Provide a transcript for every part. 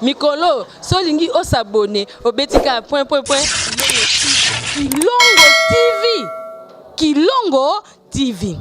Mikolo, solingi o s'abonner au betika point. Kilongo TV. Kilongo TV.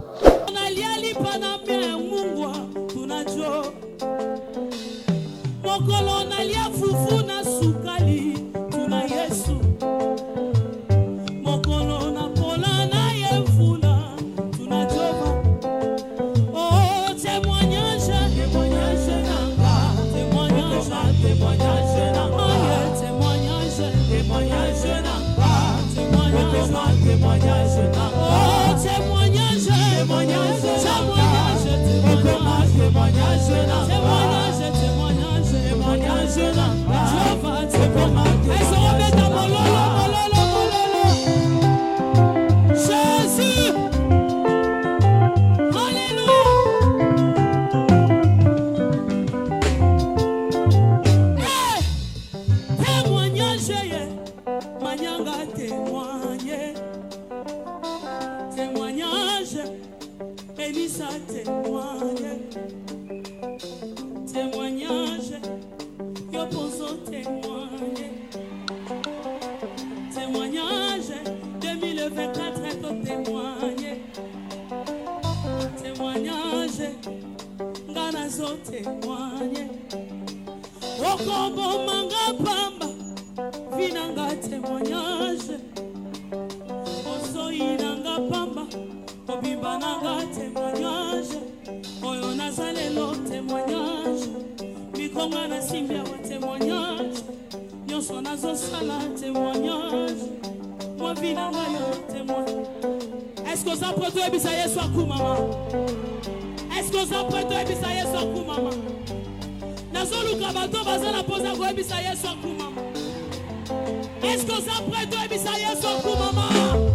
Est-ce que ça peut être Bisaïe soit coup maman? Est-ce que ça peut être Bisaïe soit coup maman? Nazolu kabato bazana posa ko Bisaïe soit coup maman. Est-ce que ça peut être Bisaïe soit coup maman?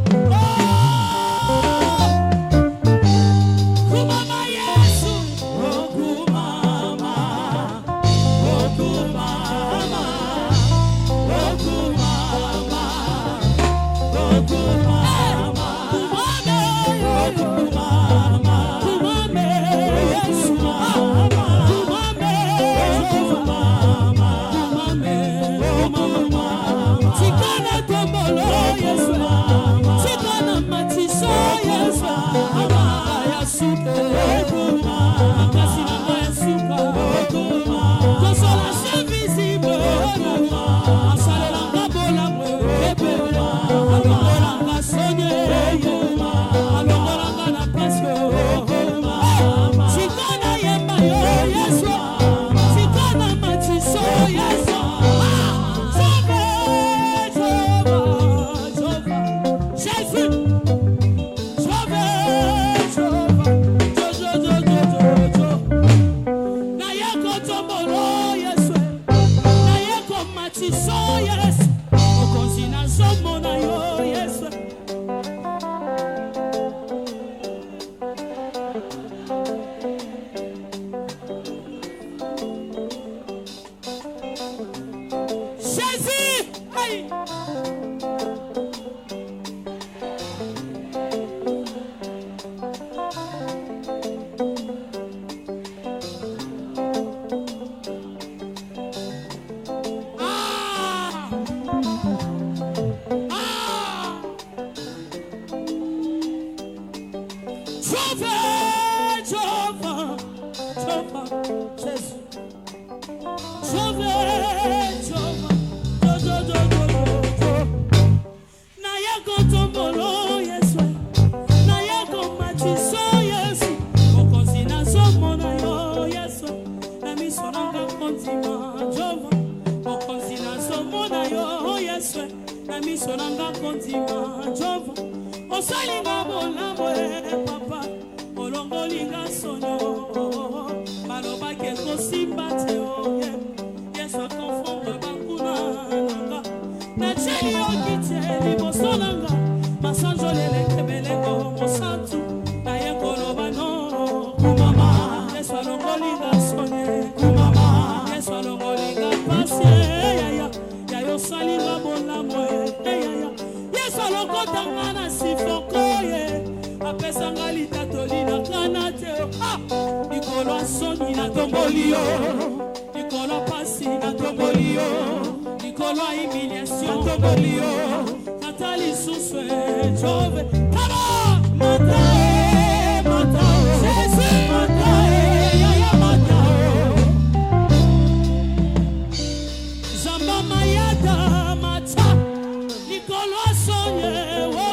humiliation tombolio natali suswe jove kama matae Jésus matae ya matae zamba mayada mata nikolo sonye wo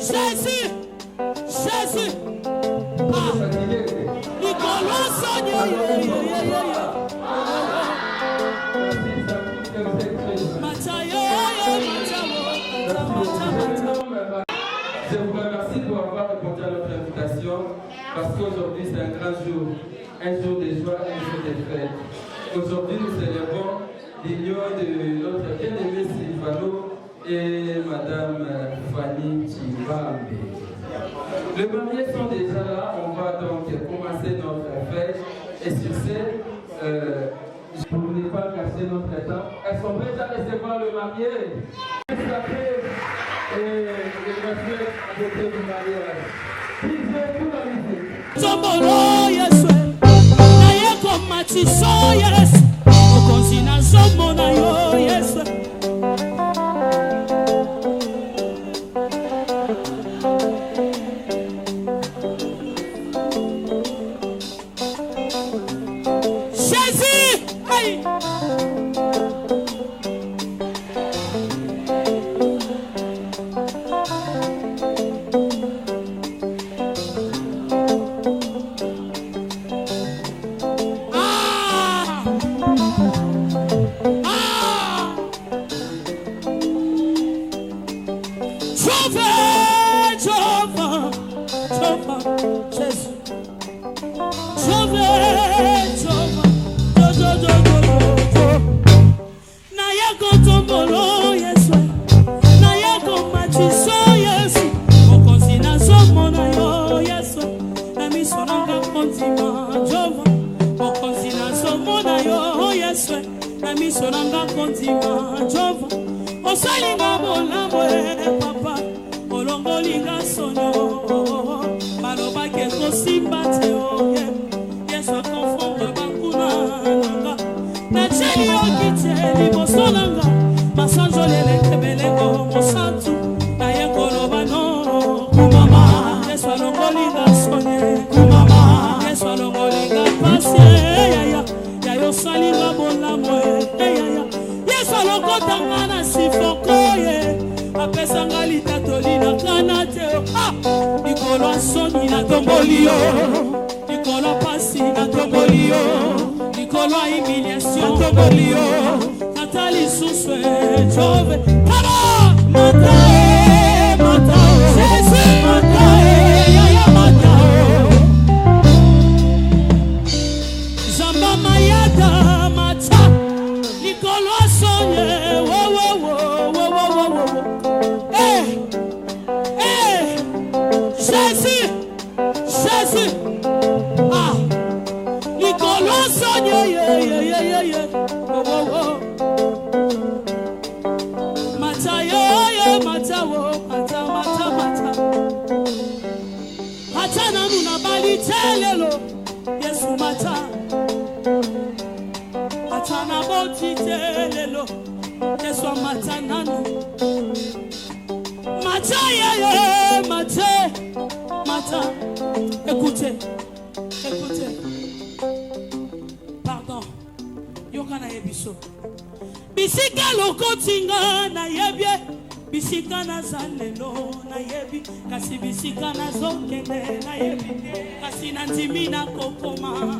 Jésus nikolo sonye Je vous remercie pour avoir répondu à notre invitation parce qu'aujourd'hui c'est un grand jour de joie, un jour de fête. Aujourd'hui nous célébrons l'union de notre bien-aimé Sylvano et Madame Fanny Chibambe. Les mariés sont déjà là, on va donc commencer notre fête et sur ce, pour ne pas cacher notre temps, elles sont prêtes à recevoir le marié. Et le monsieur a voté du mariage. Il veut tout la musique. Zombolo yeswe, na yeko machiso yes, okonzina zombo na yo yeswe. Jésus, aïe. Bisika lokotinga na yebie, bisika na zalelo na yebi, kasi bisika na zokende na yebi, kasi na ntimi na kokoma.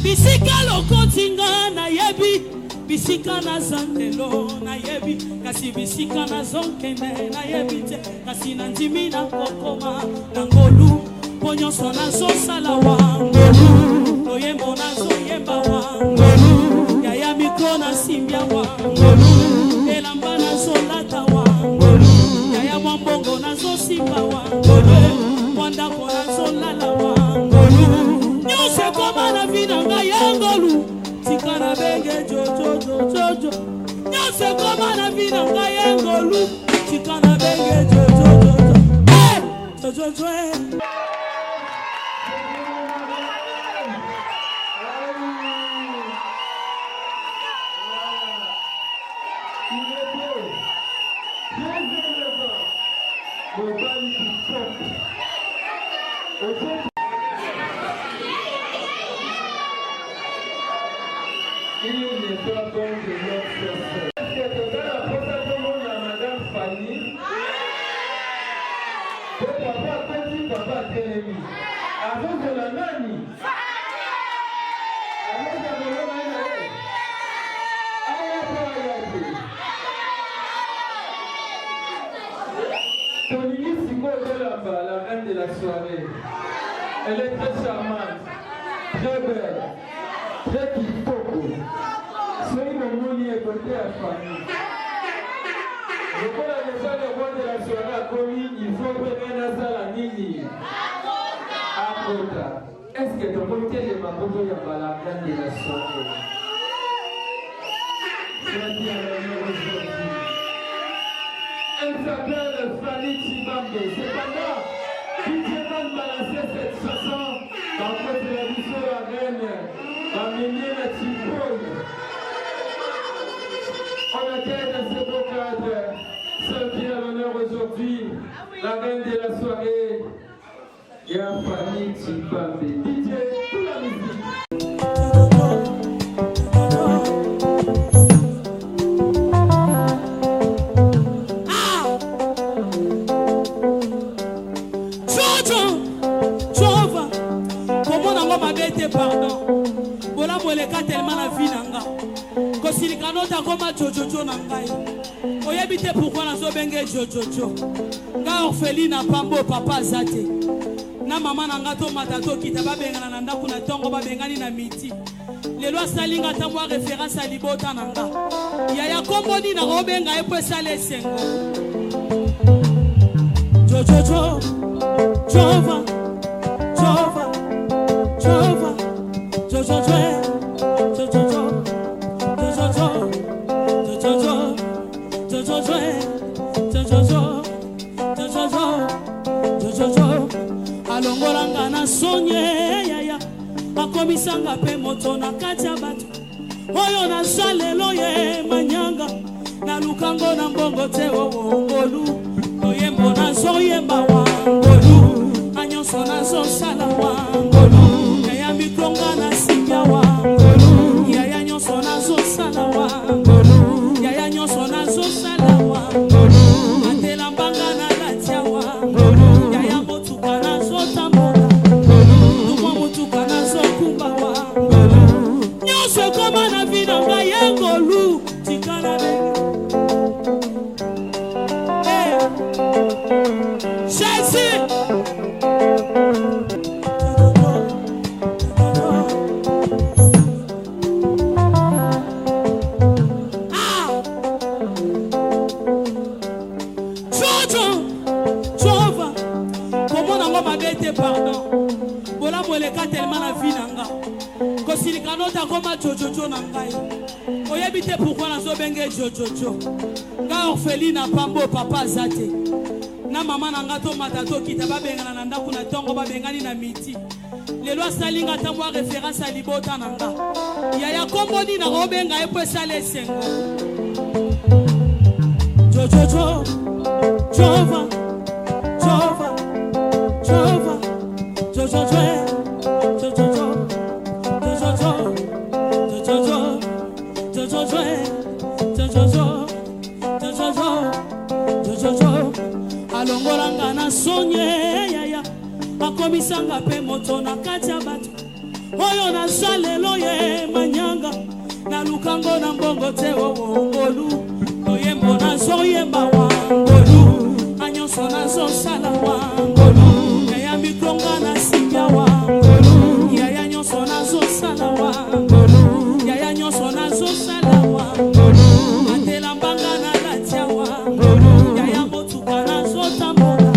Bisika lokotinga na yebi, bisika na zalelo na yebi, kasi bisika na zokende na yebi, kasi na ntimi na kokoma. Nangolu ponyo sona so sala wangolu oyembo na so yemba wangolu yaya mikona simbia wangolu elamba na so lata wangolu yaya mwambongo na so simba wangolu wanda kona so lala wangolu nyose koma na vina nga yangolu tikana benge jojo nyose koma na vina nga yangolu tikana benge jojo Il n'est pas bon de notre personne. Est-ce que tu as la protection de Madame Fanny? Papa, petit papa, ennemi. Avant de la nani. Avant de la nani. Tonini Siko Delamba, la reine de la soirée. Elle est très charmante, très belle, très kitoko. Soyez le moni et côté à famille. Je crois que le roi de la soirée a commis, il faut prendre un salle à Nini. Akota. Est-ce que ton comité de Makoto Yamba, la reine de la soirée? Soyez à l'honneur aujourd'hui. Elle s'appelle Fanny Chibambe. Cependant, DJ va balancer cette chanson dans cette télévision la reine, la mignonne Chiboy. On accueille dans ce beau cadre celle qui est à l'honneur aujourd'hui, la reine de la soirée, et Fanny Chibambe. DJ, toute la musique. Pardon. Voilà moleka tellement la vie nanga. Kosilikano ta koma jojojo nangai. Oyebite pourquoi na zo benge jojojo. Nga orpheline na pambo papa zate. Na mama nanga to matato kitaba bengana na ndaku na tongo ba bengani na miti. Lelo salinga ta mwa référence à libota nanga. Yaya komboni na robenga epo sale sengo. Jojojo. Jova. Jova. Jova. Alongolanga na sonye yaya akomisanga pe moto na katia batu oyo na salelo ye manyanga na lukango na mbongo te wongolu oyembo na zoyemba wangolu anyonso na zo sala wangolu yaya mikonga na simya wangolu yaya nyonso na zo sala wangolu yaya nyonso na zo sala wangolu atela mbanga na latia wangolu yaya motuka na zo tambola tukwa motuka na zo kumba wangolu nyonso koma na vida nga yengolu tikana de Jésus. Pardon. Voilà moleka tellement la vie nanga. Kosilikano ta koma jojojo nangai. Oyebite pourquoi na zo benge jojojo. Nga orpheline na pambo papa zate. Na mama nanga to matato kitaba bengana na ndaku na tongo ba bengani na miti. Lelo salinga ta mwa référence à libota nanga. Yaya komboni na robenga epo sale sengo. Jojojo. Jova. Jova. Jova. Alongolanga na sonye yaya akomisanga pe moto na katia batu oyo na salelo ye manyanga na lukango na mbongo te wongolu oyembo na zoyemba wangolu anyonso na zo sala wangolu yaya mikonga na simya wangolu yaya nyonso na zo sala wangolu yaya nyonso na zo sala wangolu atela mbanga na latia wangolu yaya motuka na zo tambola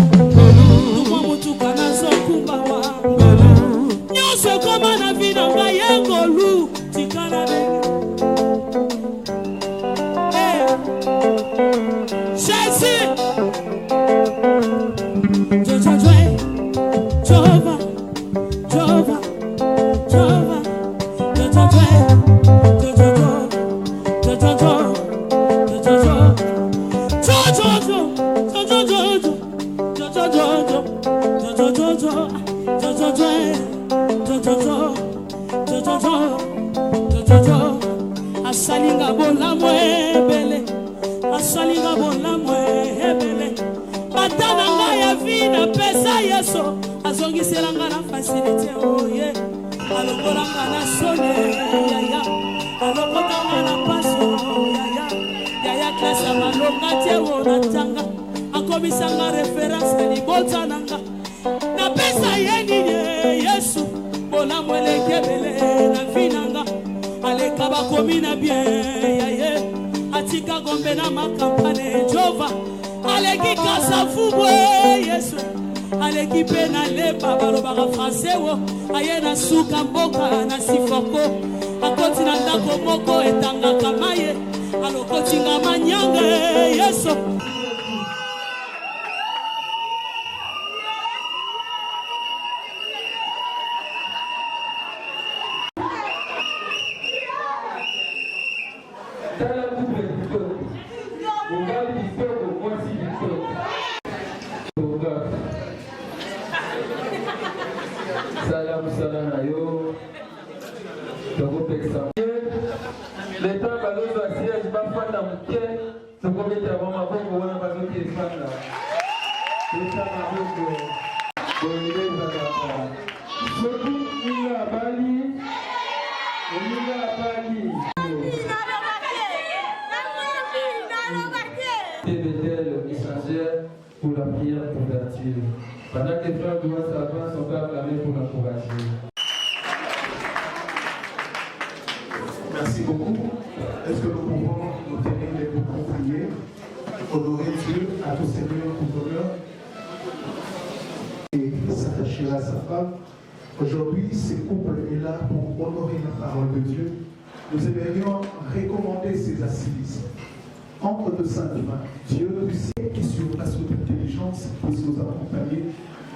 tukwa motuka na zo kumba wangolu nyonso koma na vida nga yengolu tikana de Jésus. yeso azongiselanga na facilité oye alokolanga na sone yaya alokotanga na paso yaya klasa malonga tiewo na tanga akomisanga référence libota nanga na pesa yenini yesu bona mwelekebele na vinanga aleka bakomi na bien yaye atika gombe na makampane jova aleki kasa fubwe yesu aleki pe na leba balobaka français wo aye na suka mboka na sifoko akoti na ndako moko etangaka maye alokotinga manyanga yesu L'État va nous assurer que je ne vais pas faire ce qu'on met avant ma boue pour voir pas ce qui est fait là. L'État va nous dire que il a Bali, il a Bali. Bethel échangère pour la prière d'ouverture. Pendant que les frères de Savant sont acclamés pour l'encourager. Merci beaucoup. Est-ce que nous pouvons nous tenir les bouts pour prier, honorer Dieu à tout Seigneur pour honneur et s'attacher à sa femme. Aujourd'hui, ce couple est là pour honorer la parole de Dieu. Nous aimerions recommander ces assises entre de saintes mains. Dieu du ciel qui surpasse toute intelligence puisse nous accompagner.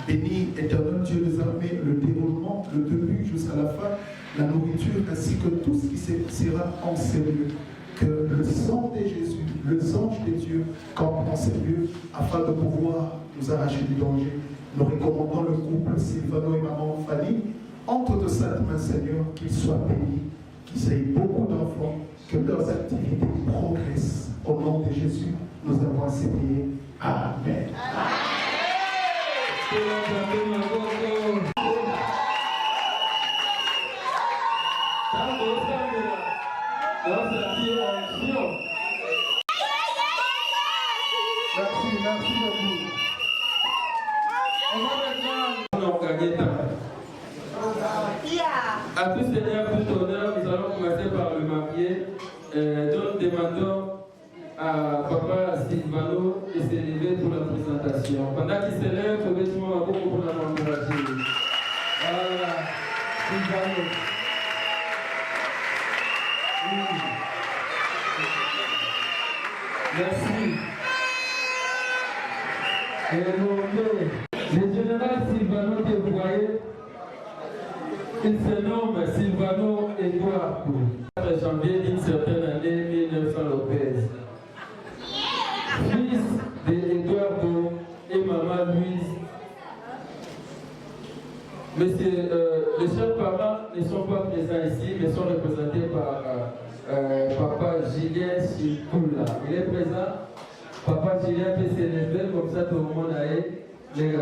Béni éternel Dieu des armées, le déroulement, le début jusqu'à la fin, la nourriture ainsi que tout ce qui sera en ces lieux. Que le sang de Jésus, le ange de Dieu campe en ces lieux afin de pouvoir nous arracher du danger. Nous recommandons le couple Sylvano et maman Fanny entre de saintes mains, Seigneur, qu'ils soient bénis, qu'ils aient beaucoup d'enfants, que leurs activités progressent. Au nom de Jésus, nous avons ainsi prié. Amen. Merci beaucoup. À tous Seigneur, tout honneur, nous allons commencer par le marié. Donc demandons à Papa Sylvano de se lever pour la présentation. Pendant qu'il se lève, permettez-moi beaucoup pour l'encourager. Voilà, Sylvano. Merci. Et le général Sylvano que vous voyez, il se nomme Sylvano Edouard. 4 janvier d'une certaine année 1900 Lopez. Fils d'Eduardo et maman Louise. Mais les chers parents ne sont pas présents ici, mais sont représentés par Papa Julien Chikoula. Il est présent. Papa Julien peut s'élever comme ça tout le monde aille. Il est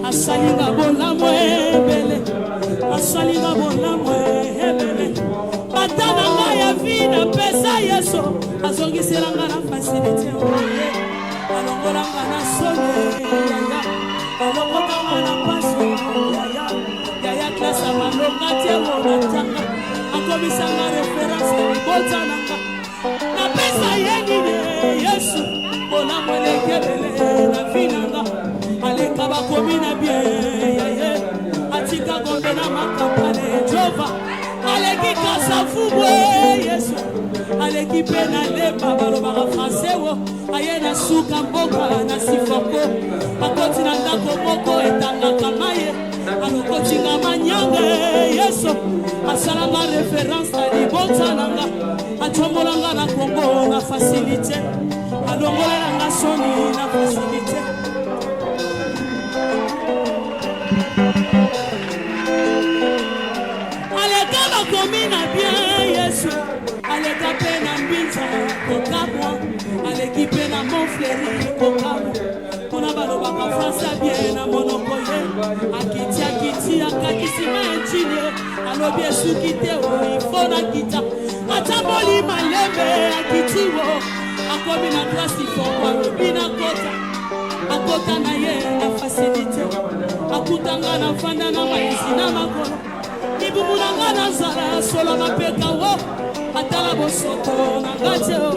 Asalinga bona mwebele, asalinga bona mwebele. Batana nga ya vida pesa yeso, azongiselanga na facilité oye. Alongolanga na sone yaya, alongolanga na paso yaya. Yaya klasa malonga tiewo na tanga, akomisanga référence libota nanga. Na pesa yenini yesu, bona mwelekebele na vinanga. Aleka bakomi na bien yaye atika gombe na makampane jova aleki kasa fubwe yesu aleki pe na leba balobaka français wo aye na suka mboka na sifoko akoti na ndako moko etangaka maye alokotinga manyanga yesu asalanga référence à libota nanga atombolanga na Congo na facilité alongolelanga soni na facilité aleka bakomi na bien Yesu aleka pe na mbinza kokamwa aleki pe na monfleri kokamwa mpona balobaka fransa bien na monoko ye akiti akakisima entine alobi esuki te ifo na kita atamboli malembe akiti wo akomi na grâce ifoko alobi na kota akota na ye na facilité akutanga na fanda na maisi na makolo libubulanga na nzala solo mapeka wo atala bosoto na ngate o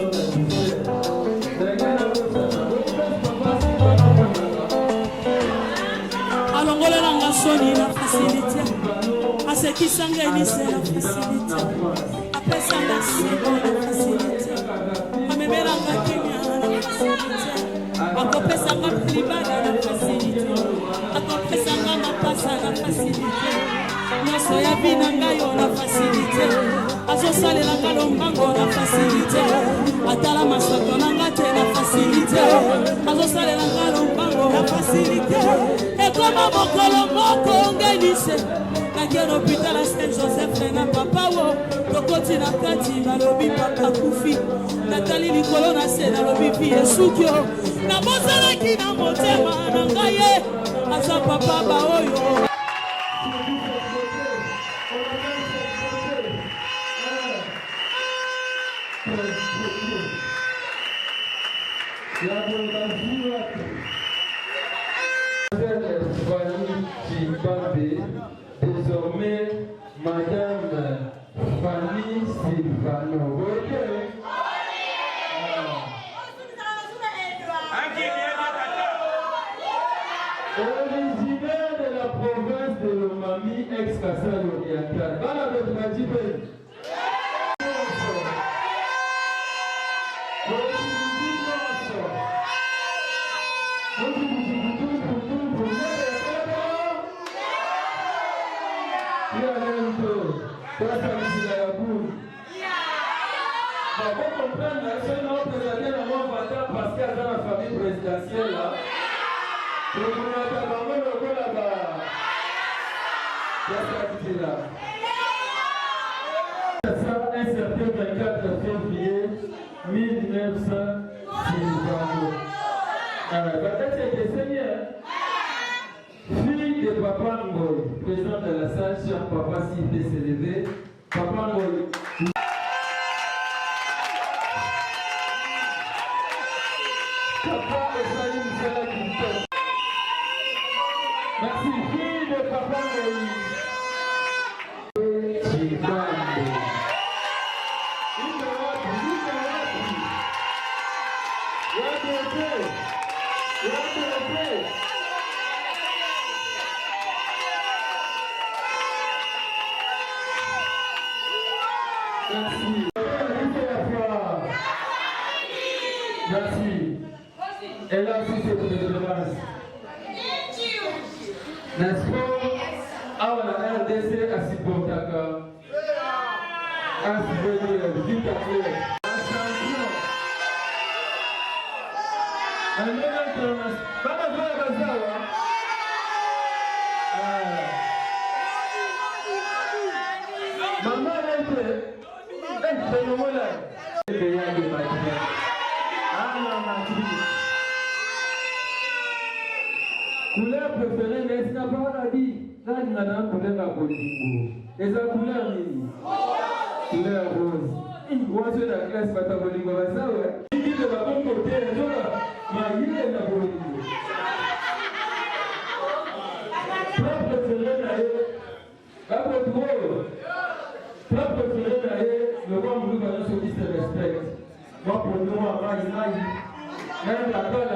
alongolelanga soni na facilité asekisanga elise na facilité apesanga sebo na facilité amebelanga kimia na facilité akopesanga plibada na facilité akopesanga mapasa na facilité nyonso ya bina ngai yo na facilité azosalelanga lombango na facilité atala masoto nanga te na facilité azosalelanga lombango na facilité ekoma mokolo moko ngelise nakie na hôpital ya Saint Joseph na papa wo tokoti na kati nalobi papa kufi natali likolo na se nalobi pi esuki o nabozalaki na motema na ngai ye aza papa baoyo désormais Madame Fanny Silvano. Originaire de la province de Lomami, ex-Kassai oriental. Voilà votre Matibé. Un certain 24 février 1900. Fille de Papa Ngoy, président de la salle, cher papa, s'il peut s'élever. Papa Ngoy. Papa Esaïe Moussala Kinton. Merci, fille de Papa Ngoy. Merci. Merci. Elle a aussi cette délivrance. N'est-ce pas? Ah, la RDC a supporté un souvenir vite après. Un autre international. Pas la voix à Bazawa. Maman a été. C'est le mot là. Couleur préférée, mais c'est pas la vie. Là, il y a une couleur à Bolingo. Et sa couleur, couleur rose. Moi, je suis la classe Pata Bolingo. Ça, ouais. Il dit que ma bonne côté, ma yeux est la Bolingo. Plat préféré, là, pas pour trop. Plat préféré, là, le roi Moulou va nous dire se respecte. Moi, pour nous, même la colle,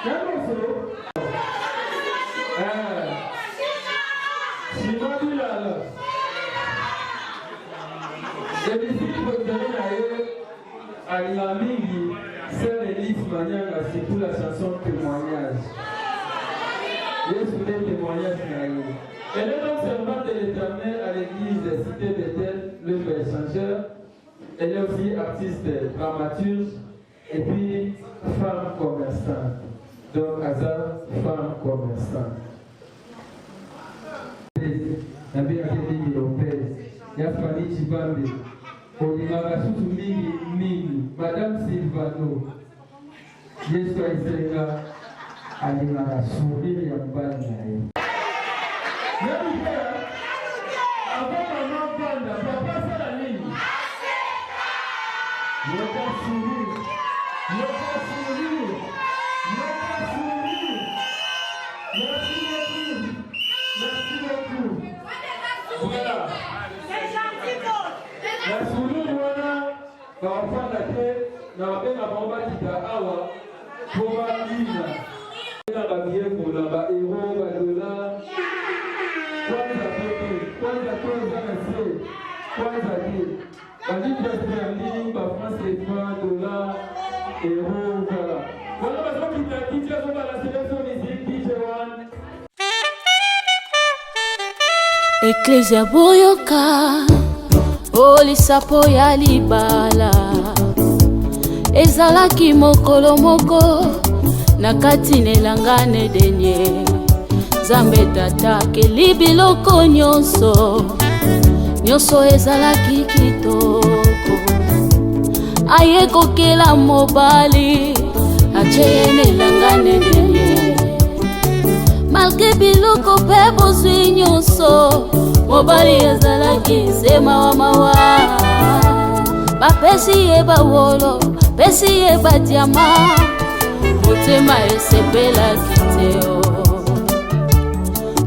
même morceau. Sœur Elise Manyanga, c'est pour la chanson témoignage. Jésus est témoignage. Elle est donc servante de l'Éternel à l'église Cité Bethel, le frère changeur. Elle est aussi artiste, dramaturge et puis femme commerçante. Donc, Hazard, femme commerçante. La vie a été mise au père. Il y a famille Chibambe. On y a sous Mimi, Madame Silvano. Jésus a été là. Elle a sourire et en bas de avant maman Panda, papa c'est la ligne. Yoka sourire. Yoka sourire. Yoka sourire. Merci beaucoup. Merci beaucoup. Voilà. La sourire, voilà. Par rapport à la tête, n'a pas la bomba qui t'a awa. Pour la ligne. Dans la vie, pour la héros, la dollar. Kwanza France CFA, dollar, euro, voilà. Voilà, maintenant qui t'a dit, on va la sélection musique, DJ One. Ecclesia boyoka, olisapo ya libala. Ezalaki mokolo moko, nakati nelangane denye. Zambe tata keli biloko nyonso ezalaki kitoko. Aye kokela mobali ache nelangane denye. Malgré biloko pe bozwi nyonso, mobali ezalaki sema wa mawa. Bapesi ye bawolo, pesi ye badiama, motema esepelaki teo.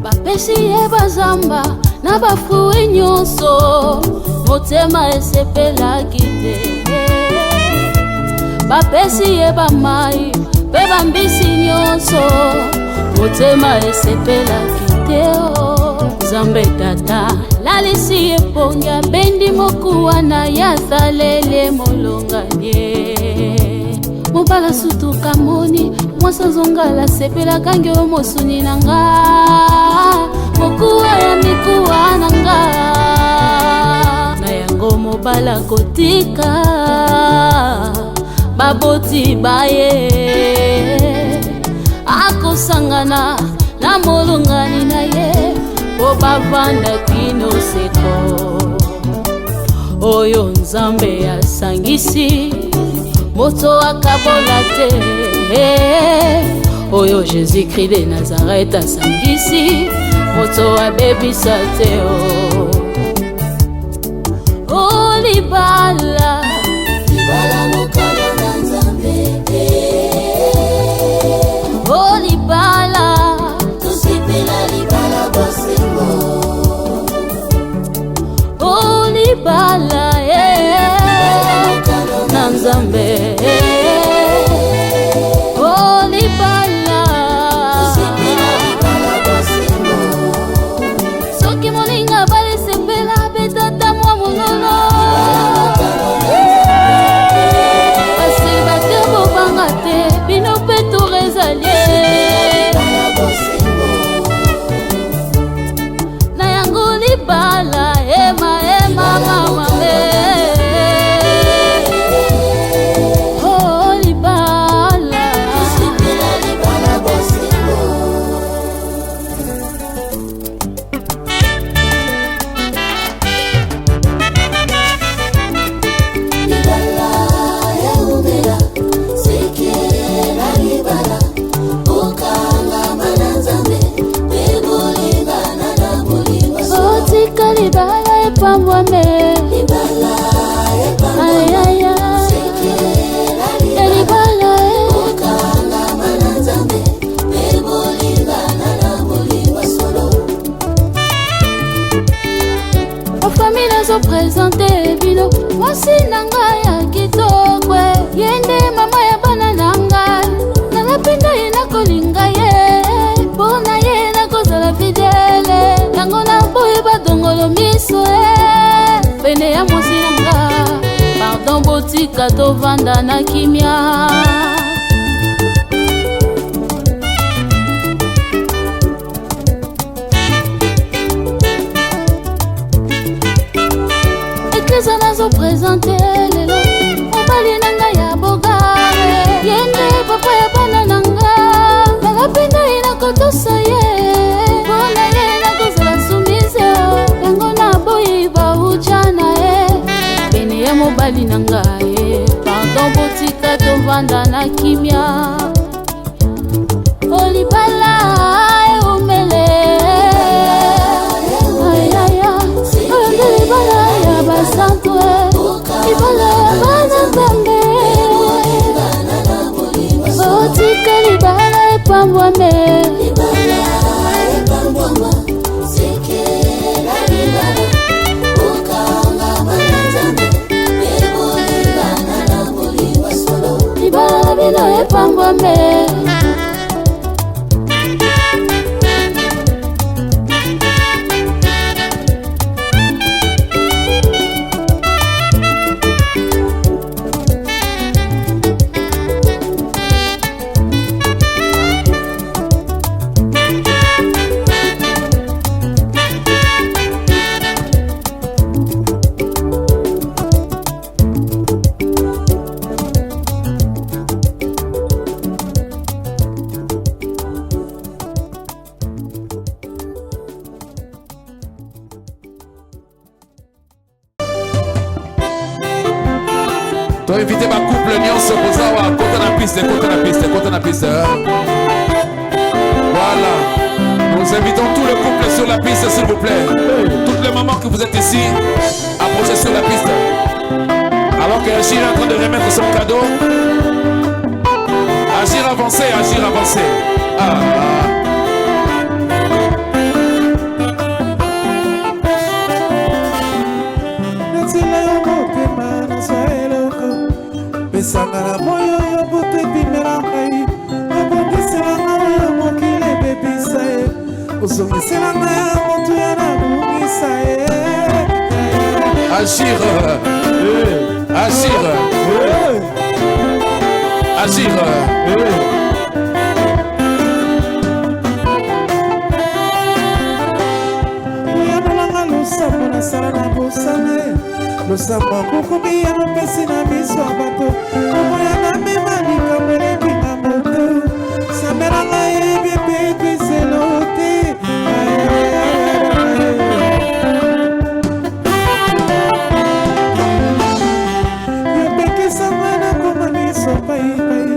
Bapesi ye bazamba na bafui nyonso, motema esepelaki te. Bapesi ye bamai pe bambisi nyonso, motema esepelaki te. Zambe tata lalisi ye ponga bendi mokuwa na yathalele molonganye. Mobala sutu kamoni mwasa zongala sepela kange omosuni nanga. Mokuwa ya mikuwa nanga na yango mobala kotika. Baboti baye akosangana na molongani na ye, po bavanda kino seko. Oyo Nzambe asangisi, moto akabola te. Oyo Jésus-Christ de Nazareth asangisi, moto abebisa te. Oh libala, libala mokalo na Nzambe. Oh libala, tusipela libala bosengo. Oh libala, na Nzambe. Oh libala, tusipela libala bosengo. Soki moninga bale sepela betata mwa monono. Pase bate bobanga te, bino pe to rezalie. Na yango libala, ema mama me. Oh libala, tusipela libala bosengo. Libala ya umela, sekela libala. Okanga mananzambe, begolingana na bulimba. Otika libala epambwame. Libala epambwame, sekela libala. Okanga mananzambe, begolingana na bulimba solo. O famille zo présente bino, mwasi nanga ya kitokwe. Yende mama ya bana nanga, nalapenda ye nakolinga ye. Pona ye nakozala fidele, yango na boye badongolo miso pene ya mwasi nanga. Pardon botika tovanda na kimia. nazopresente lelo mobali nanga ya bogare yende papa ya bana nanga nalapenda ye nakotosa ye mpona ye nakozala sumise yango naboyi bauja na ye pene ya mobali nanga ye pardon botika tovanda na kimia olibala eumele ayaya oyonde libala ya basantwe libala ya bana zambe botika libala epambwame libala bino epambwame Toi inviter ma couple nyonso kozawa kota na piste. Voilà. Nous invitons tous les couples sur la piste s'il vous plaît. Toutes les mamans que vous êtes ici, approchez sur la piste. Alors que Agir est en train de remettre son cadeau. Agir avancé. Sangara moyo yo bote bimera ngai abongisela ngai mokile bebisa ye osongisela ngai motu ya na bungisa ye Agir uyanolanga lusambo nasala na bosana ye lusambo kokomi ya mopesi na miso ya bato omoya na mema likambo eleki na moto sambela ngai bebe ekwiselo te yopekisanga na koma miso paipai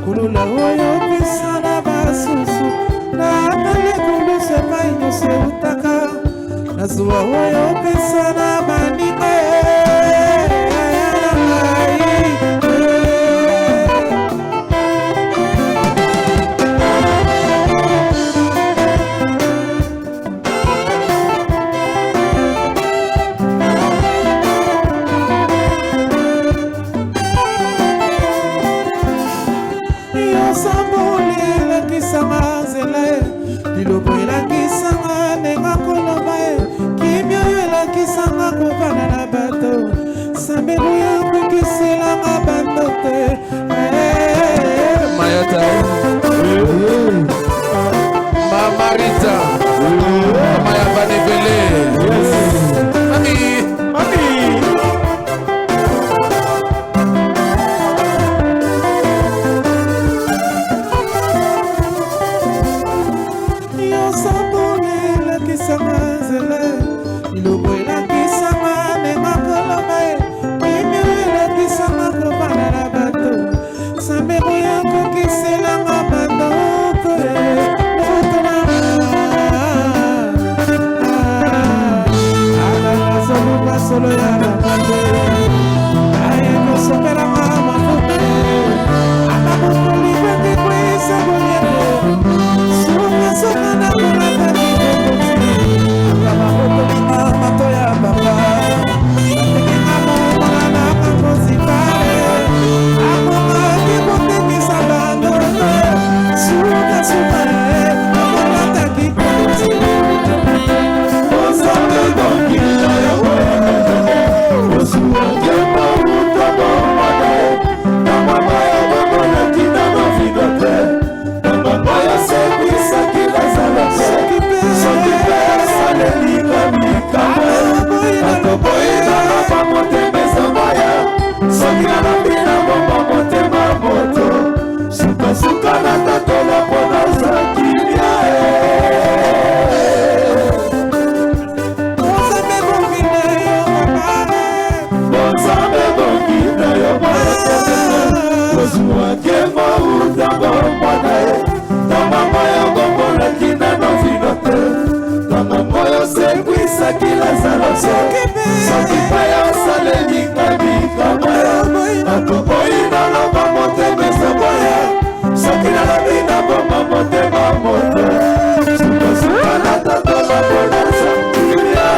kulula oyo opesa na basusu na atale kulusu epai nyonso eutaka nazuwa oyo opesa na baninga Boy, abikisaki Lazaro soki pa ya osalelinga likambo nakoboyi naloba motema ezoboya soki nalobi naboma motema moto sukosuka natatola mpona santuya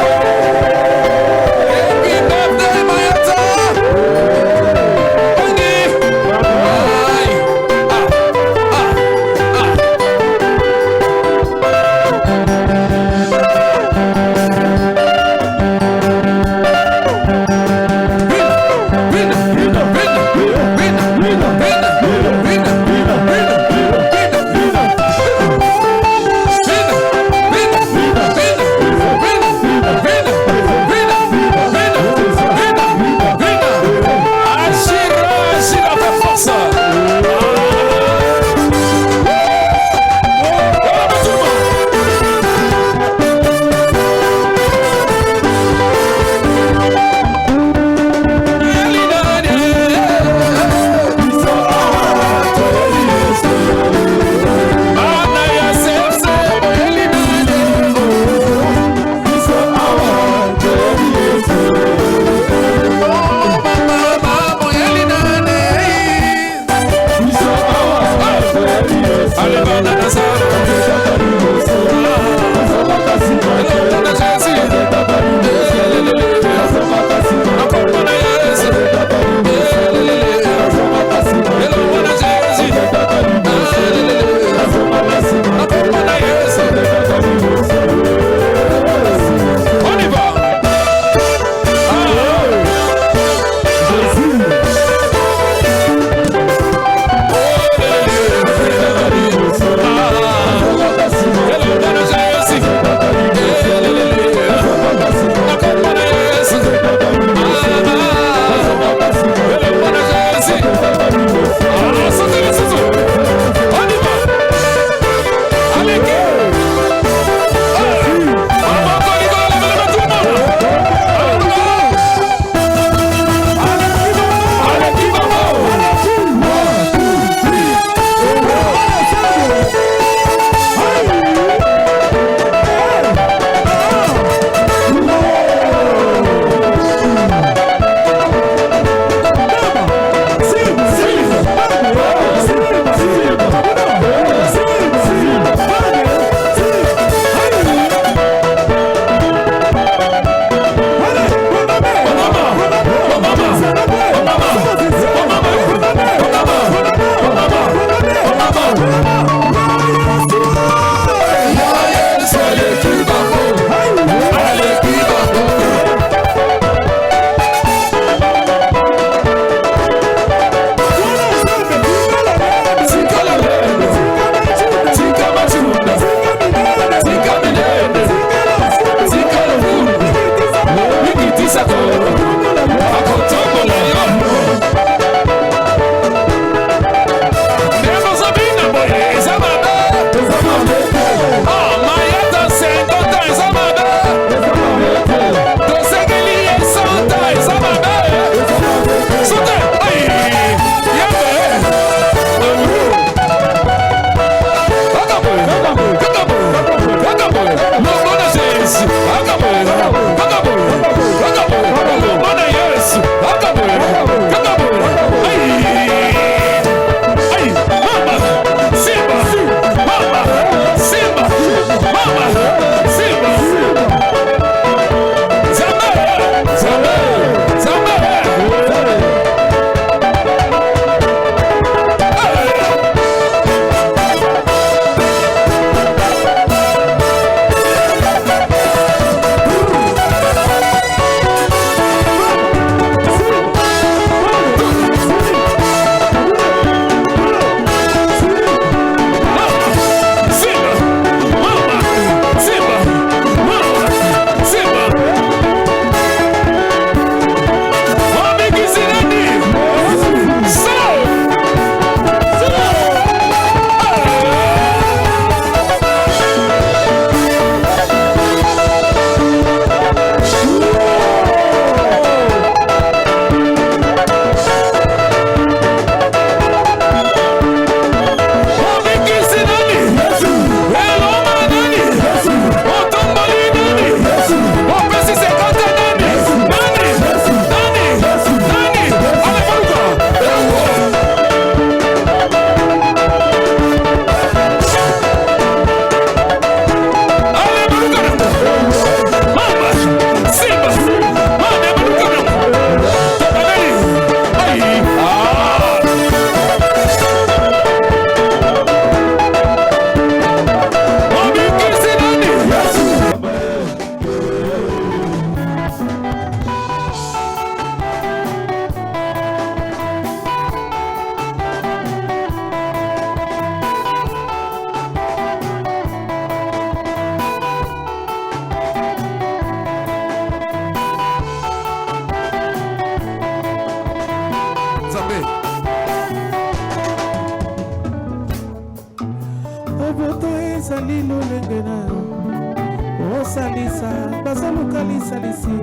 ezali lolenge na yo osalisa bazoluka lisalisi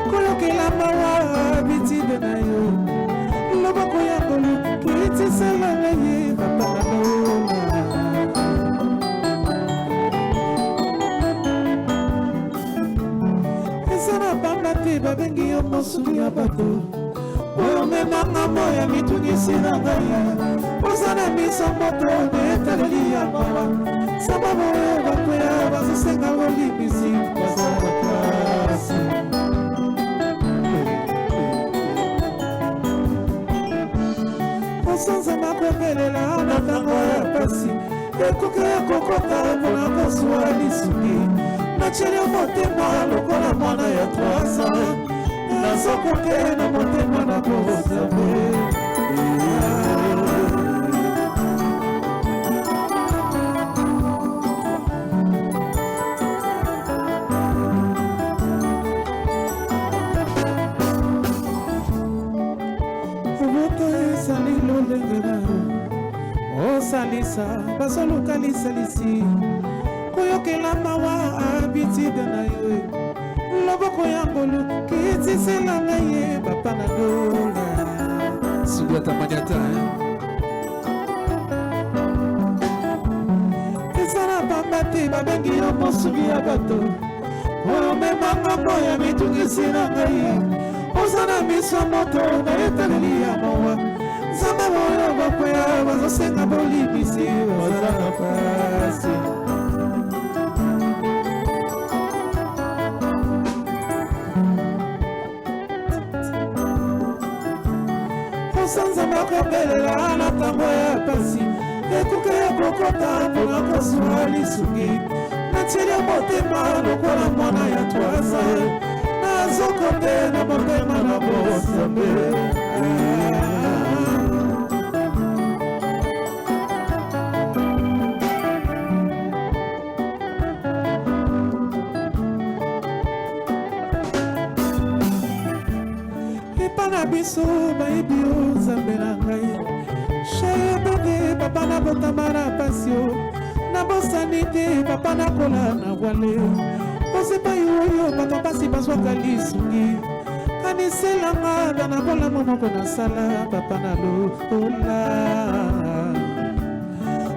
koyokela mawa bitide na yo loboko ya ngolu kitisela na ye papa na lola ezana bamba te babengi yo mosuli ya bato omemanga moya mitungisi na ngai ozana miso moto netaleli ya mawa sababu oyo bakwea bazosenga bolimbisi bazala pasi osanzama kobelela na ntango ya pasi ekoki ya kokota mpona kozwa lisuki natyeli motema lokola mwana ya 300 nazokoke na motema na kosabe oboto ezali lolenge na yo osalisa bazoluka lisalisi koyokela mawa abitide na yo loboko ya ngolu kitisela na ye papa na lola suliata maniata ezala bamba te babengi yo mosubi ya bato omemanga moya mitungisi na ngai ozana miso moto na etaleli ya mawa nzambe oyo bakwea bazosenga bolibisi bazala pasi osanzama kobelela na ntango ya pasi ekoki ya kokota mpona kozwa lisuki natyeli motema lokola mwana ya 300 nazokote na motema na bosambe na biso bayebi yo nzambe na ngai shayebede papa na botama na pasi yo nabosani te papa nakola na bwale osepai oyo bato mpasi bazwaka lisungi kaniselanga da na bolamu moko nasala papa na lola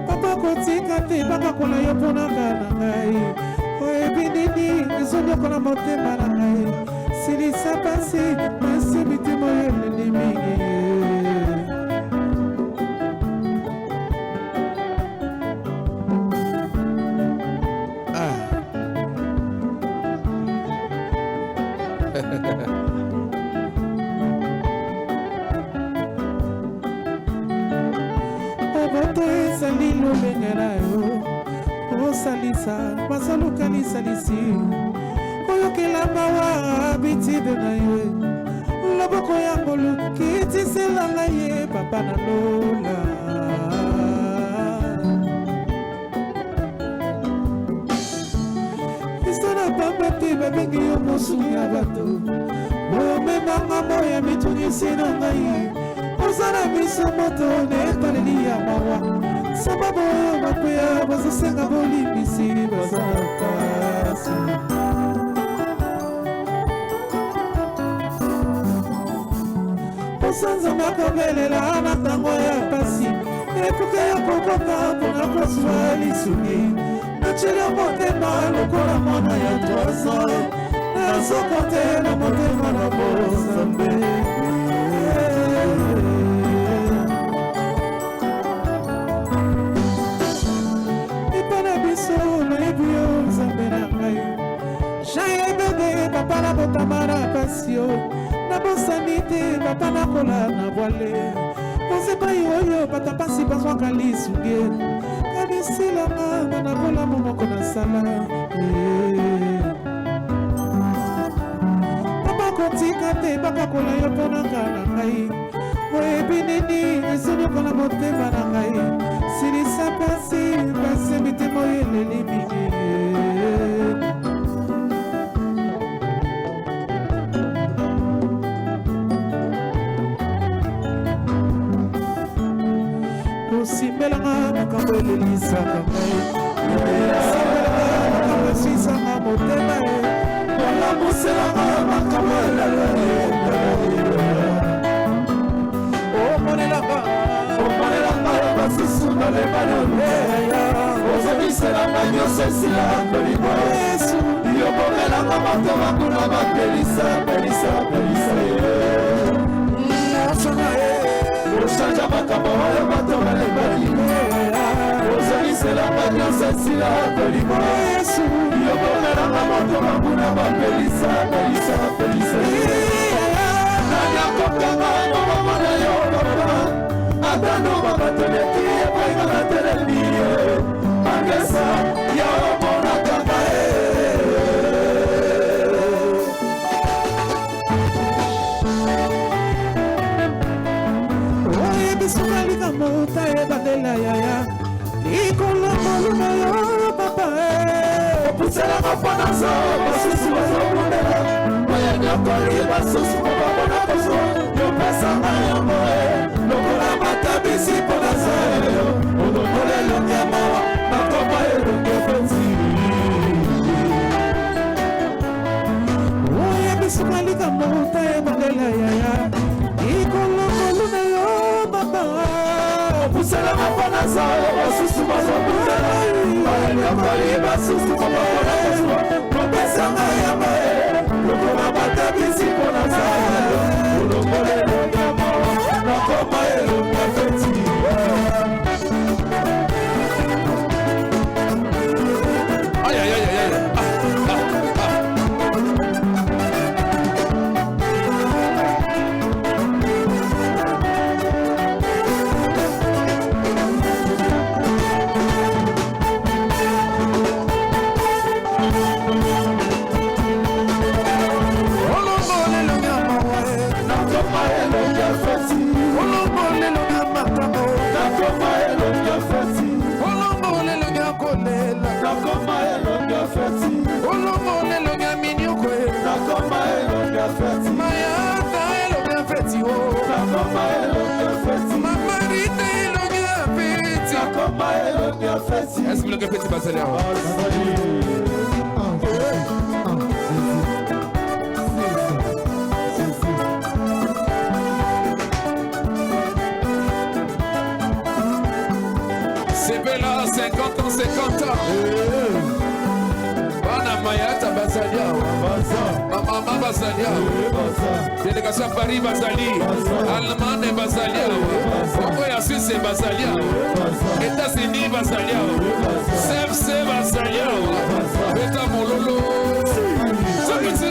papa kotika te bakakola yo mponaka na ngai oyebi nini ezonyokola motema na ngai silisa pasi masi mitimo yeleli mingi oboto ezali lolenge na yo osalisa bazoluka lisalisi koyokela mawa bitide na ye loboko ya ngolu kitiselanga ye papa na lola isana pamba te babengi yo mosuli ya bato omemanga moya mitungisi na ngai ozana miso moto netaleli ya mawa sababu oyo bakwea bazosenga bolimbisi bazala pasi osanzama kobelela na ntango ya pasi ekoki ya kokota mpona kozwa lisuki natyeli motema lokola mwana ya 300 nazokote na motema na bosambe ipana biso nayebi yo nzambe na ngai jayebede papa na botama na pasi yo nabosani te papa nakola na bwale osepai oyo bato mpasi bazwaka lisungi kanisilanga na nabolamu moko nasala papa kotika te bakakola yo mponaka na ngai oyebi nini ezonyokola motema na ngai silisa pasi pasi mitemo yeleli mingi osimbelanga makambo elelisaka ngai Sisanga motema Wala muselanga makambo Omonelanga basusu na lebanone Ozobiselanga nyonso esila kolimo Yesu Yobomelanga bato bakuna bapelisa Nasanga Oshanja makambo oyo bato balebali Ozobiselanga nyonso esila kolimo Yesu Yobomelanga bato bakuna bapelisa Nani akokanga mama na yo papa Adano baba teleki epaika na telemiye Angesa ya mona kaka Oye bisukali kamuta ebandela yaya Nikolo molume yo papa Opusela mafanazo basusu wazobundela Oye nyokoli basusu mababona koso Yopesanga yamoe Lokola matabisi pona sayo Olokole longe mawa Nakoma elonge fensi Oye bisukalika mouta ebandela yaya Ikolo kolume yo baba Opusela mafana sayo Basusu mazobundela Oye nyokoli basusu mababona koso Yopesanga yamoe Lokola matabisi pona sayo Olokole longe mawa Nakoma elonge fensi Aïe, aïe, aïe, aïe, aïe. Est-ce que vous le petit Basalia? C'est Bella, 50 ans, 50 ans. Bana Mayata Basalia. Maman Basalia. Délégation Paris Basalia. Allemagne Basalia. Congo Suisse Basalia. États-Unis Basalia. CFC Basalia. Beta Mololo. Merci.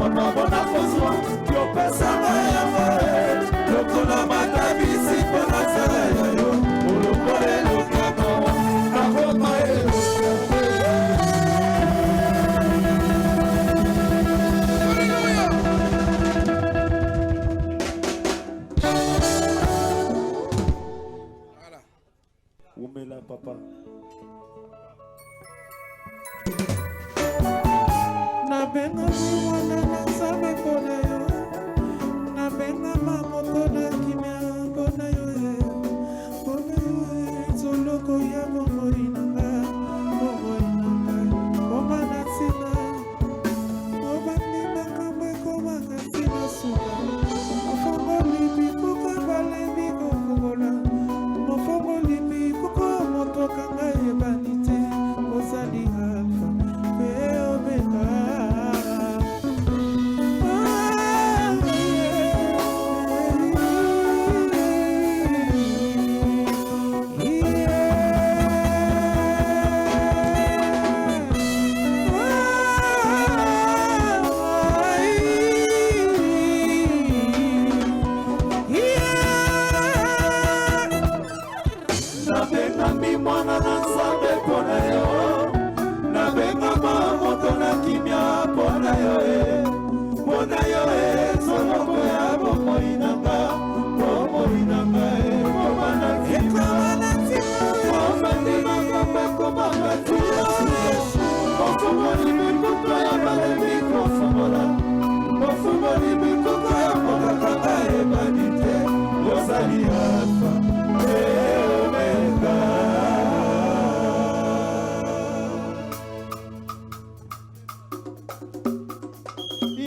mama bona kozwa yopesanga yango lokola matabisi mpona sala ya yo olokola elokama akoma Umela papa Nabenga mwana na sabe pona yo Nabenga mamoto na kimia pona yo Zoloko ya bongo inanga Oma na sina Oma ni makamwe koma katina suka Mofongo lipi kuka bale biko kukola Mofongo lipi kuko moto kanga ebanite Ozali alfa Feo beka Mwana na nzambe pona yo nabenga mamoto na kimia pona yo soloko ya bomoi nanga komana kimia omandinanga mekomanga tia ofungoli mikuko ya balebi ofungoli mikuko ya mokakanga ebani te ozali alfa omega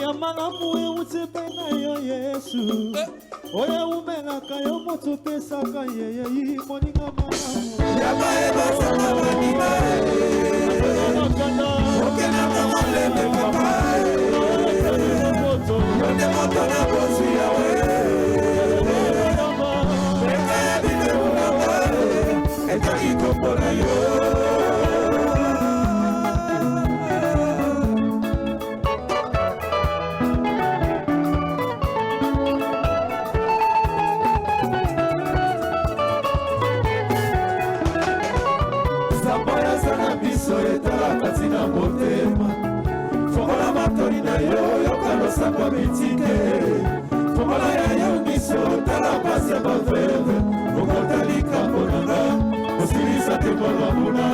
Yamanamu eutepe na yo Yesu Oya umelaka yo moto pesaka yeye moninga manamu Yabaeba sama manina Okena mama lebe papa Yone moto na bosi yawe Eka ya bide unama Eta ikopo na yo Katina motema Fongola matori na yo Yokalo sapa bitike Fongola ya yo miso Tala pasi ya baveve Mokotali kambo nanga Osilisa te kola muna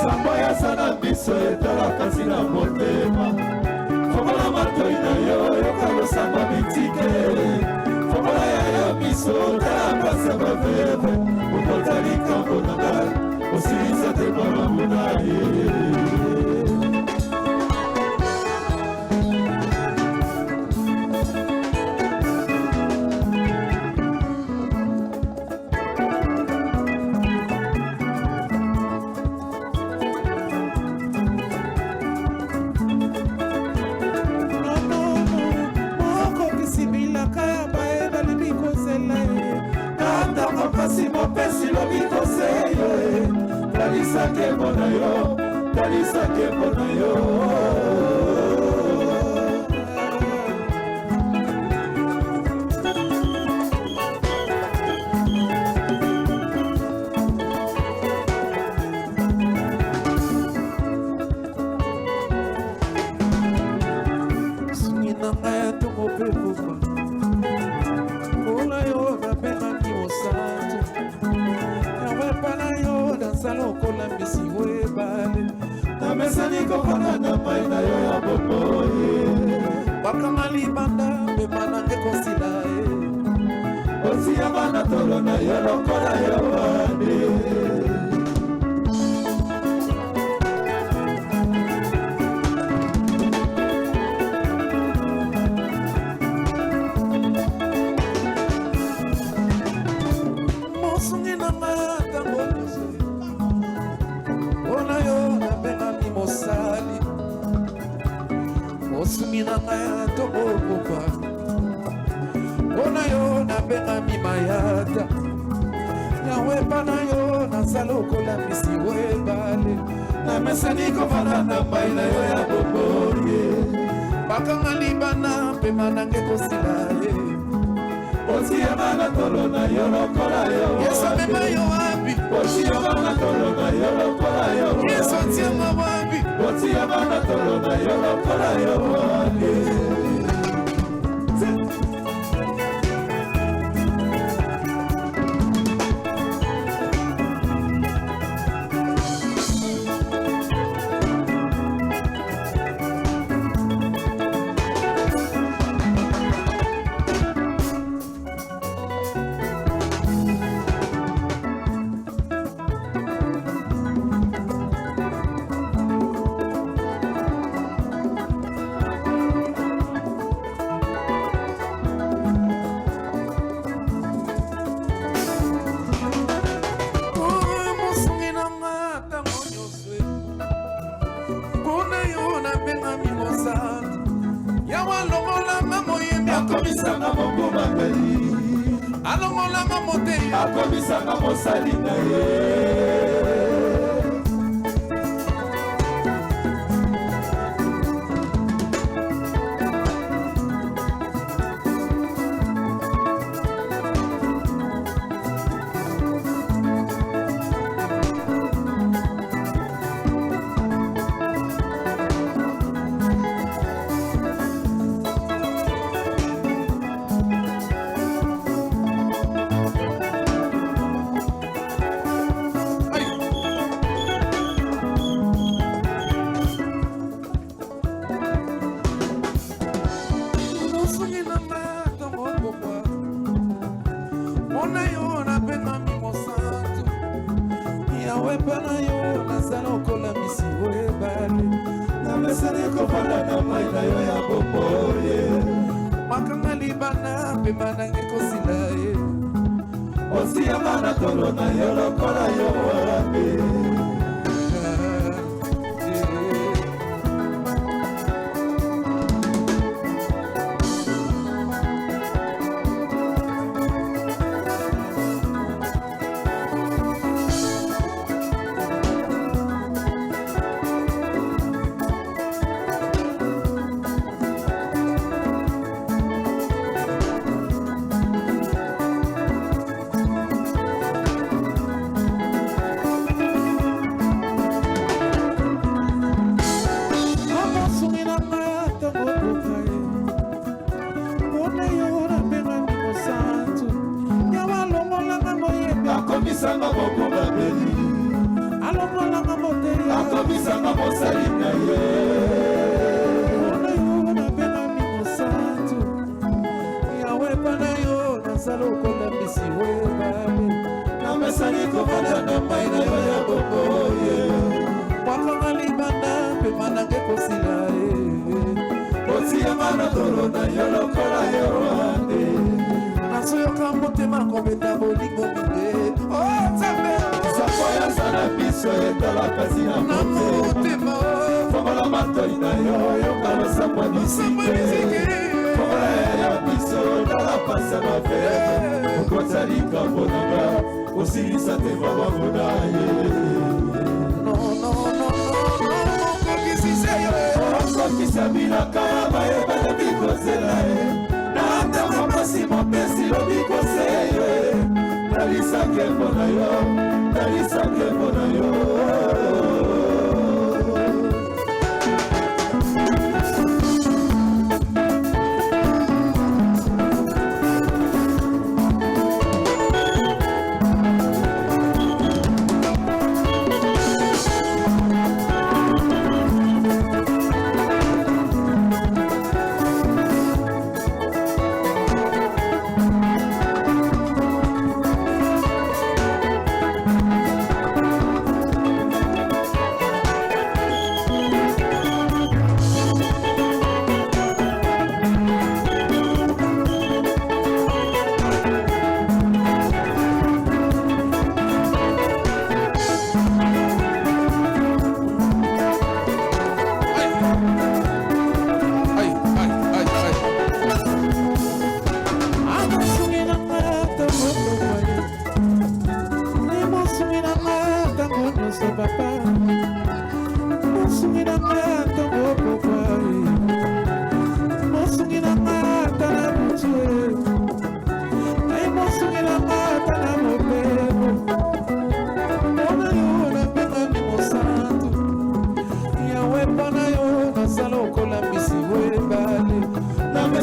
Sambo ya sana miso Tala katina motema Fongola matori na yo Yokalo sapa bitike Fongola ya yo miso Tala pasi ya baveve Mokotali kambo nanga Osilisa te kola muna Mopesi lobi koseyo Talisa kembo na yo Talisa kembo na yo Sungi na ngaya tungo pepufa Ola yo na pena ni osato Pana yo dansalo kola misi webale Namesani kokona na mai na yo ya boboye Wakama libanda bemana nge konsilae Osi ya bana tolo na yo lokola yo wane Mosungi na mata mokuzi Ona yo na pena ni mosali Mosumi na ngaya to okopa Ona yo na pena mi mayata yawe pana yo nazala okola misi webale na mesani kovanda na bai na yo ya boboye bakanga libana mpe manange kosila ye otia bana tolo na yo lokola yo yeso mema yo wapi otia bana tolo na yo lokola yo yeso tia mawapi otia bana tolo na yo lokola yo wapi alongolanga moteya akomisanga mosali na ye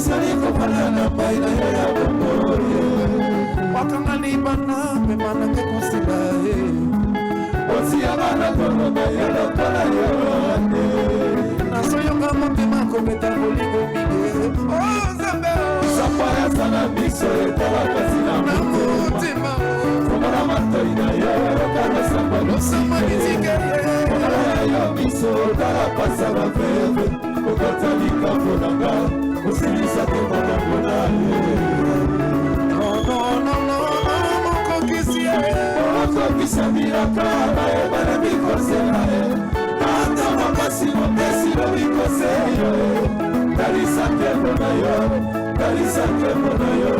nasali kopana na pai na ya bomoye wakanga libana pemana ke kosila osianga na tono na yelo kala yone nasoyonga motema kobeta bolingo mige Nzambe sapaya sana biso etala kasi na motema fomala matoi na yo kana samba losama mizike yo biso tala pasa ba veve okotalika ponanga osilisa te makambo na mokokisa milaka bayebana bikosela ata makasi mopesi lobikose yo talisa nkembo na yo talisa nkembo na yo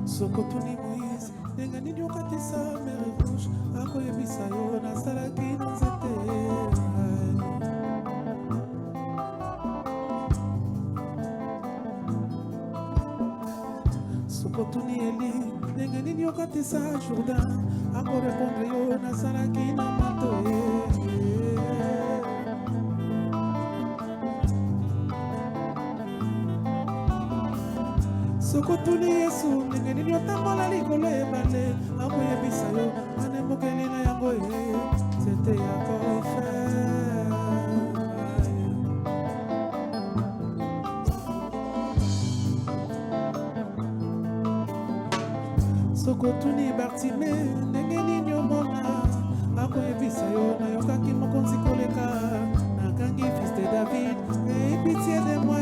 Sokotuni Moïse, Nengani Nyokatisa, Mère Rouge, Akoyebisa yo, Nasalaki Nzete. Sokotuni Eli, Nengani Nyokatisa, Jourdain, Akorepondre yo, Nasalaki Namatoye. Sokotuni Yesu, Nengeni Nyotambola likolo ebale, akoyebisa yo, anemokeli na yango ye, c'était ya kofe. Sokotuni Bartime, Nengeni Nyomona, akoyebisa yebisa yo nayokaki mokonzi koleka nakangi fils de David et pitié de moi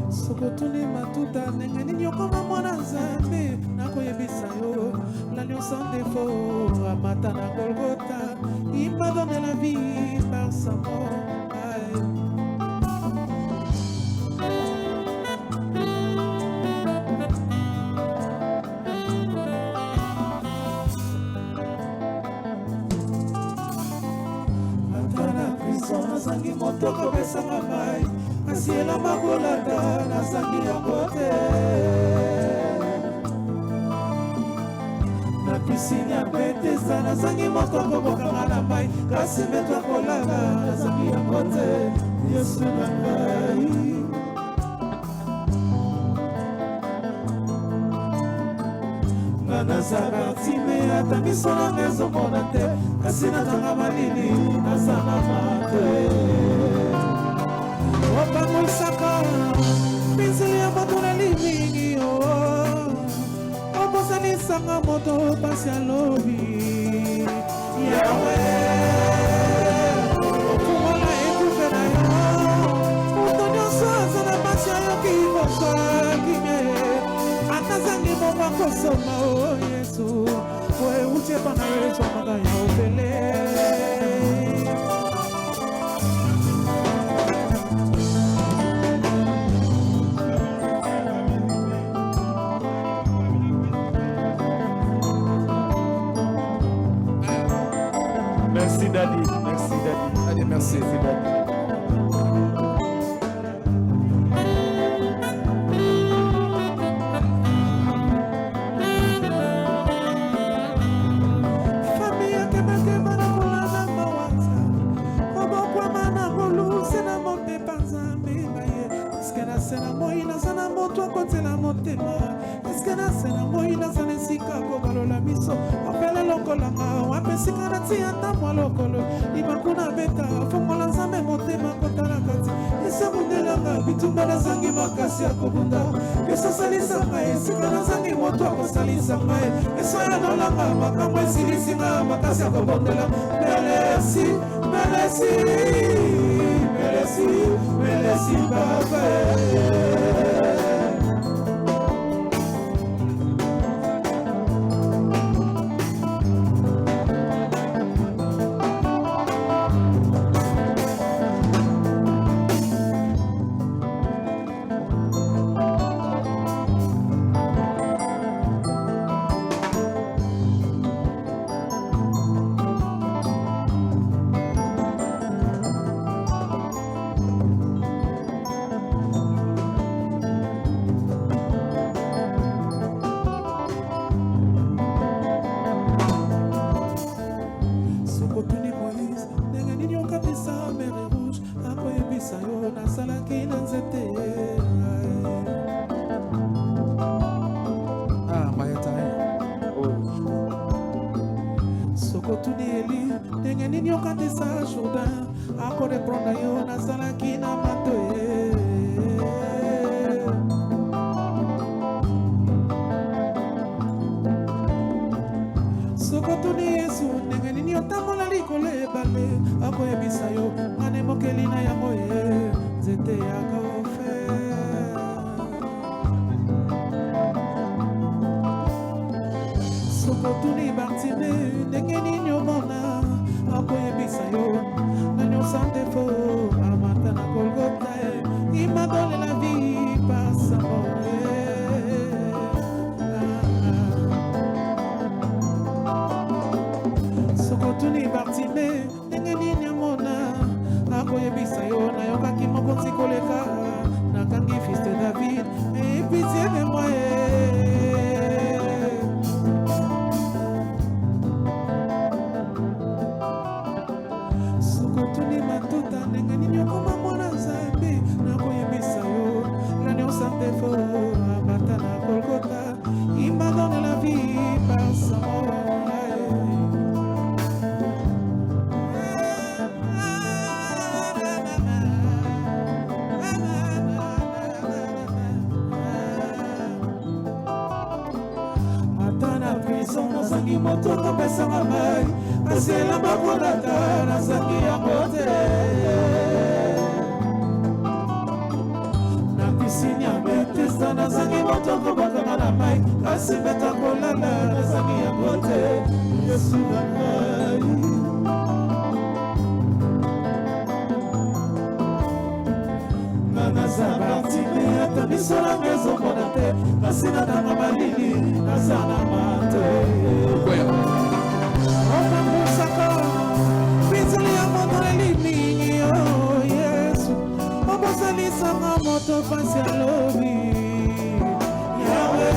sokotuni matuta ndenge nini okoma mwana nzambe nakoyebisa yo l'agneau sans défaut amata na Golgotha il m'a donné la vie par sa mort. Nazangi moto kopesanga mai asiela makolata nazangi yango te na pisine ya Betesda nazangi moto kobokanga na mai kasi meto kolala nazangi yango te Yesu na ngai naza Bartime ata miso nanga ezomona te kasi nazanga malili nazanga mate opamolisaka pinzeli ya moto na limingi obosalisanga moto pasi ya lobi yawe ofungola ekufe na yo moto nyonso aza na pasi ayoki kosakime atazangi moma kosoma o Yesu oe uche pana echomaka ya opele Merci Daddy, merci Daddy. Allez, merci Daddy. Imakuna beta fongola nzambe motema kotala kati esamundelanga bitumba nazangi makasi ya kobunda esosalisanga esika nazangi moto akosalisanga esoya nolanga makambo esilisinga makasi ya kobondela melesi melesi melesi melesi baba maison nazangi moto kopesanga mai kasi elamba kolata nazangi yango te na pisini ya Bethesda nazangi moto kobakanga na mai kasi beta kolala nazangi yango te Yesu na ngai naza batime ata miso na mezo mona te kasi natanga malili naza na mate opambusaka bizili ya moto elimini o Yesu obosalisanga moto pasi ya lobi yawe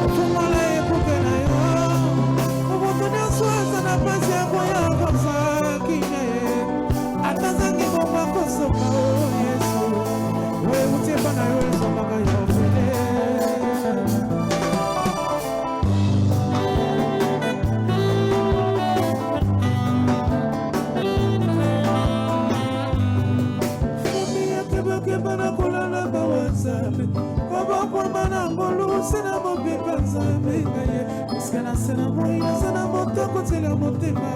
ofungola ekuke na yo oboto nyonso aza na pasi ya koya kozakine atazangi bomba kosoka o Yesu we utepa na yo ezomaka yo fele Femi akebakeba na kolala bawa nzambe kobokwama na ngolu sena mopepa nzambe ngaye iskana sena moi nazana moto kotela motema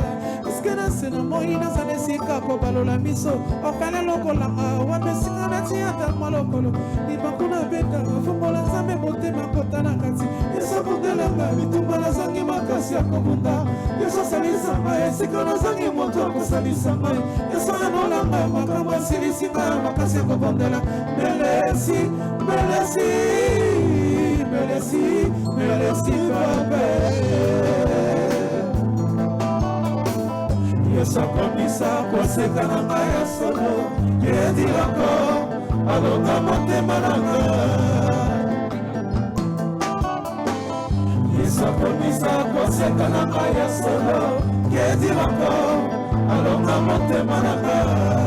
iskana sena moi nazana esika kobalola miso okala lokolanga wapesika na tiata malokolo libakuna beta fungola nzambe motema kota na kati esobudelanga bitumba nazangi makasi ya kobunda yeso salisanga esika nazangi moto akosalisanga yeso anolanga makambo asilisinga makasi ya kobondela melesi melesi melesi melesi pape Yesu akomisa koseka na ngai ya solo yedilako alonga motema na ngai Yesu akomisa koseka na ngai ya solo yedilako alonga motema na ngai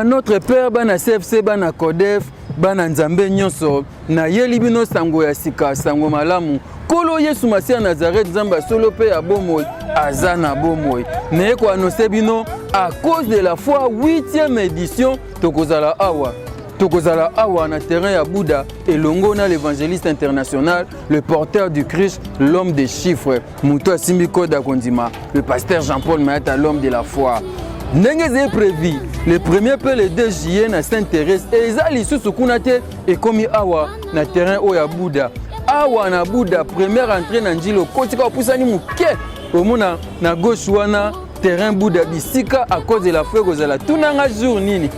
Notre Père, bana CFC, bana Codef, bana Nzambe nyonso, na yeli bino sango ya sika, sango malamu. Kolo Yesu Masia Nazareth, Nzamba solo pe ya bomoi, azana bomoi. Ne ko annoncer bino à cause de la foi 8e édition tokozala awa. Tokozala awa na terrain ya Bouddha et longo na l'évangéliste international, le porteur du Christ, l'homme des chiffres. Muto Simbi Koda Kondima, le pasteur Jean-Paul Mayata, l'homme de la foi. N'engeze prévu le 1er pe le 2 juillet na Sainte-Thérèse et ezali susu kuna te et komi awa na terrain oya Bouddha awa na Bouddha première entrée na njilo kotika opusani muke omona na gauche wana terrain Bouddha bisika à cause de la feu kozala tunanga jour nini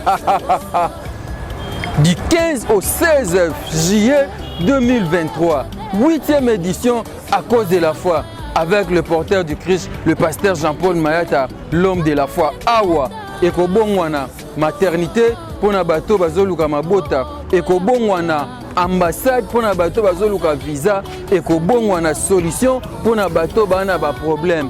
du 15 au 16 juillet 2023 8e édition à cause de la foi avec le porteur du Christ, le pasteur Jean-Paul Mayata, l'homme de la foi. Awa, ekobongwana maternité pona bato bazoluka mabota, ekobongwana ambassade pona bato bazoluka visa, ekobongwana solution pona bato bana ba problème.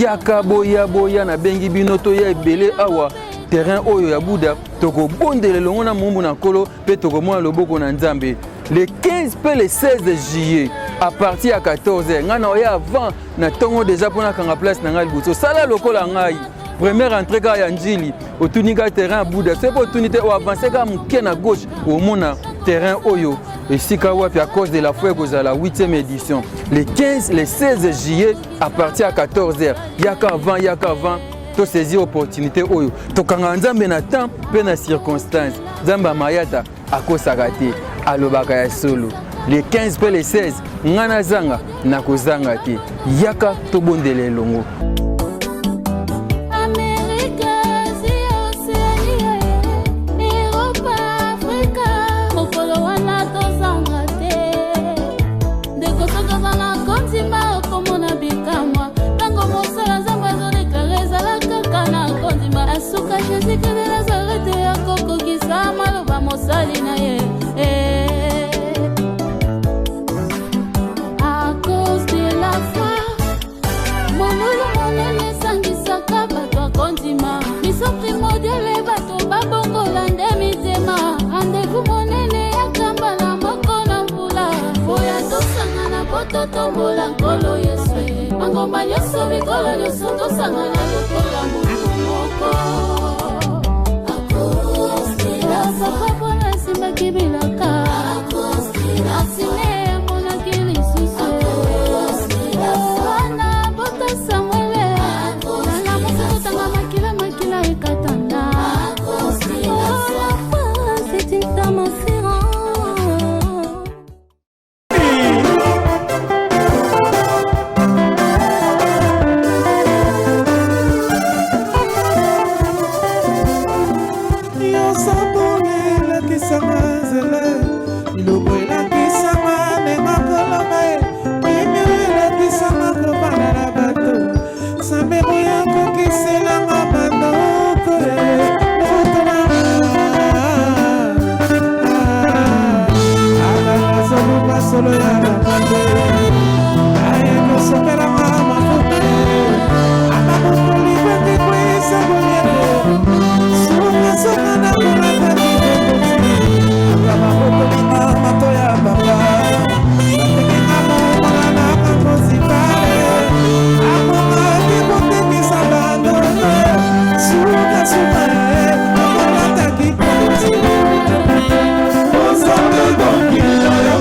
Yaka boya boya na bengi binoto ya ebele awa terrain oyo ya Bouddha, toko bondele longo na mumbu na kolo pe toko mona loboko na Nzambe. Le 15 pe le 16 juillet à partir à 14h ngana oya avant na tongo déjà pona kanga place na ngai buto sala lokola ngai première entrée ka ya njili otunika terrain Bouddha c'est pour opportunité o avancer ka muke na gauche au mona terrain oyo et sika wapi à cause de la foi que la 8e édition le 15 le 16 juillet à partir à 14h yaka avant to saisir opportunité oyo to kanga Nzambe na temps pe na circonstance Nzamba Mayata akosaka te alobaka ya solo les 15 pe les 16 ngana zanga na kozanga te yaka tobondela elongo. Asuka Jésus que de Nazareth ya koko kisama lo vamos salir na ye. À cause de la foi, monolo monene sangisaka bato kondima. Miso primordial bato babongo lande mitema. Rendez-vous monene ya kamba na moko na mbula. Oya tosanga na poto tombola nkolo Yesu. Mangomba nyoso mikolo nyoso tosanga na lokola mutu moko. C'est une femme enferrante. Solo ya la mande, ay no supera mama futa, ama muli bende kwesa bonyere, suka na kuna tani, kama hoto ni mama to ya baba, sateke kama na kakosi pare, ama mati bote ni sabando, suka ama taki kosi, osame bongila ya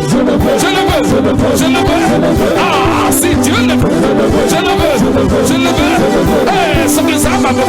je le veux, je le veux, je le veux, je le veux. Ah, si Dieu le veut, je le veux, je le veux. Eh, c'est que ça m'a donné.